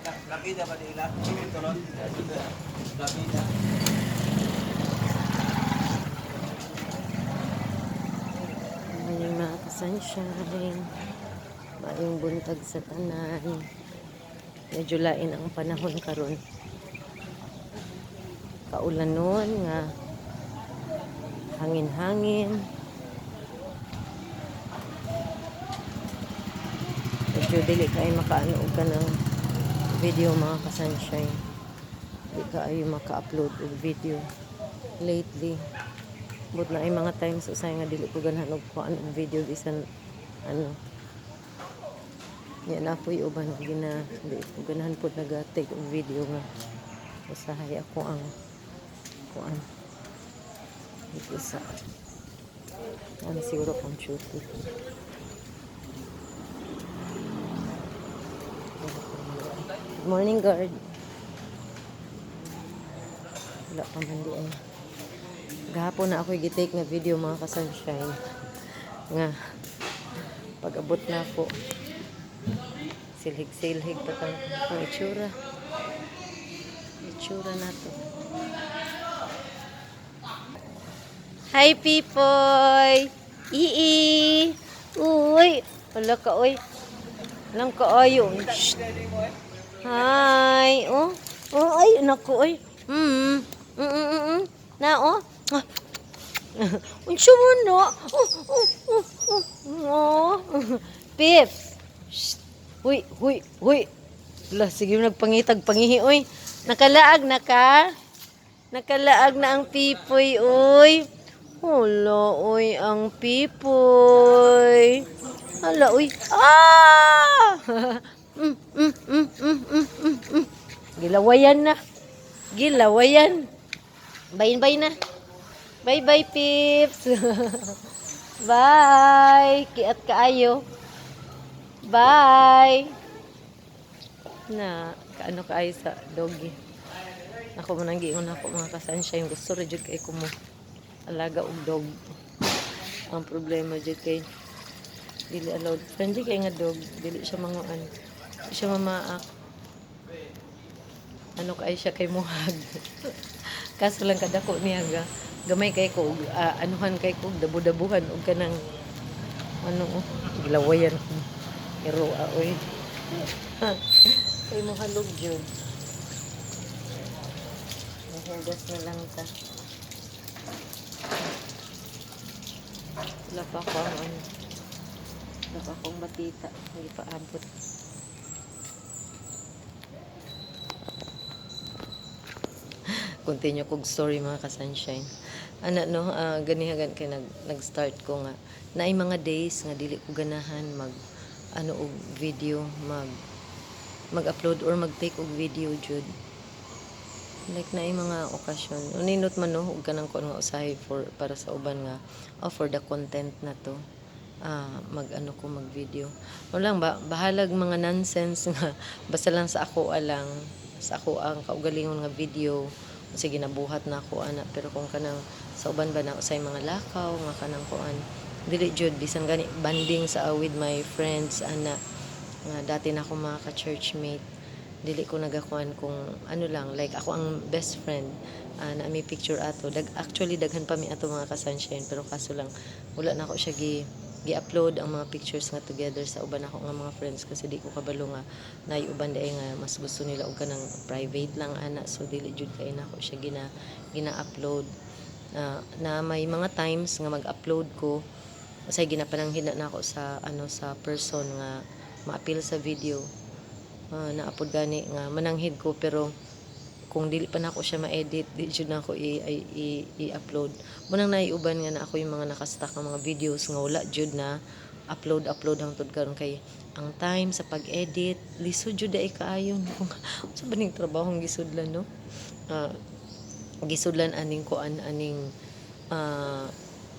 Lapida ba nila? Tulon. Lapida. Maning mga ka-sunshine. Maayong buntag sa tanan. Medyo lain ang panahon karon. Kaulanon nga hangin-hangin. Medyo dili kayo makaano og kanang video mga ka-sunshine. Di kayo maka-upload og video lately. But na ay mga times usay nga dili ko ganahan og kuan og video bisan ano. Yan na po yung uban gina di ko ganahan po naga-take og video nga usahay ako ang kuan dito sa ano siguro computer. Good morning, guard. Wala pa man di ay. Gahapon na ako i-take na video mga ka-sunshine. Nga pag-abot na ako. Silhig-silhig pa ang itsura. Itsura na to. Hi, Pipoy! Ii! Uy! Wala ka, oy. Walang kaayo. Hi! Oh! Oh, ay! Naku, oy! Na, oh! Unsa mo na? Oh! Pip! Shh! Huy! Huy! Huy! Wala, sige nagpangitag pangihi, oy! Nakalaag na ka? Nakalaag na ang Pipoy, oy! Hala, oy, ang Pipoy! Hala, oy! Ah! Gilawayan na. Gilawayan. Bye-bye na. Bye-bye, Pips. Bye. Kiat kaayo. Bye. Na, kaano kaayo sa doggy. Ako man ang giingon ako mga ka-sunshine. Gusto rin dyan kay kumo. Alaga og dog. Ang problema dyan kay dili allowed. Friendly kay nga dog. Dili siya manguan. Dili siya mamaak. Ano kay siya kay muhag. Kaso lang kadako niya ga. Gamay kay ko anuhan kay ko dabu-dabuhan og kanang ano gilawayan ko. Pero oy. Kay mo halog jud. Nahindas na lang ta. Wala pa ako ang ano. Wala pa akong batita. Hindi pa abot. Continue kog story mga ka-sunshine. Ana no, ganihagan kay nag-start ko nga. Naay mga days nga dili ko ganahan mag ano og video, mag-upload or mag-take og video jud. Like naay mga okasyon. Uninot man no og kanang kuan nga usahay for para sa uban nga for the content na to. Mag-ano ko mag-video. Wala lang bahalag mga nonsense nga basta lang sa ako alang sa ako ang kaugalingon nga video sige nabuhat na ako ana pero kung kanang sa uban ba na usay mga lakaw nga kanang kuan dili jud bisan gani banding sa with my friends ana nga dati na ako mga ka-churchmate dili ko nagakuan kung ano lang like ako ang best friend na may picture ato actually daghan pa mi ato mga ka-sunshine pero kaso lang wala na ako siya gi-upload ang mga pictures nga together sa uban ako nga mga friends kasi di ko kabalo nga nay uban day nga mas gusto nila og kanang private lang ana so dili jud kay nako siya gina-upload na may mga times nga mag-upload ko say ginapananghina na ako sa ano sa person nga ma-appeal sa video naapod gani nga mananghid ko pero kung dili pa nako siya ma-edit di jud na ako i-upload munang naiuban nga na ako yung mga nakastock ng mga videos nga wala jud na upload hangtod karon kay ang time sa pag-edit lisod jud ay kaayo kung sa baning trabahong gisudlan no gisudlan aning kuan aning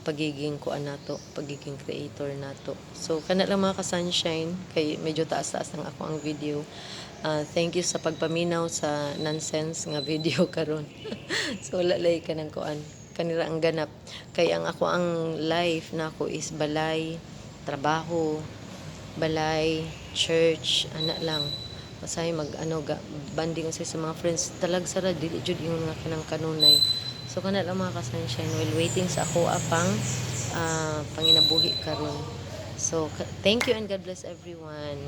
pagiging kuan nato pagiging creator nato so kana lang mga ka-sunshine kay medyo taas-taas lang ako ang video. Thank you sa pagpaminaw sa nonsense nga video karon. So wala lay ka ng kuan kanira ang ganap kay ang ako ang life nako is balay trabaho balay church ana lang Masahay mag banding usay sa mga friends talag sara dili jud ingon nga kanang kanunay. So kana lang mga ka-sunshine while waiting sa ako apang panginabuhi karon. So thank you and God bless everyone.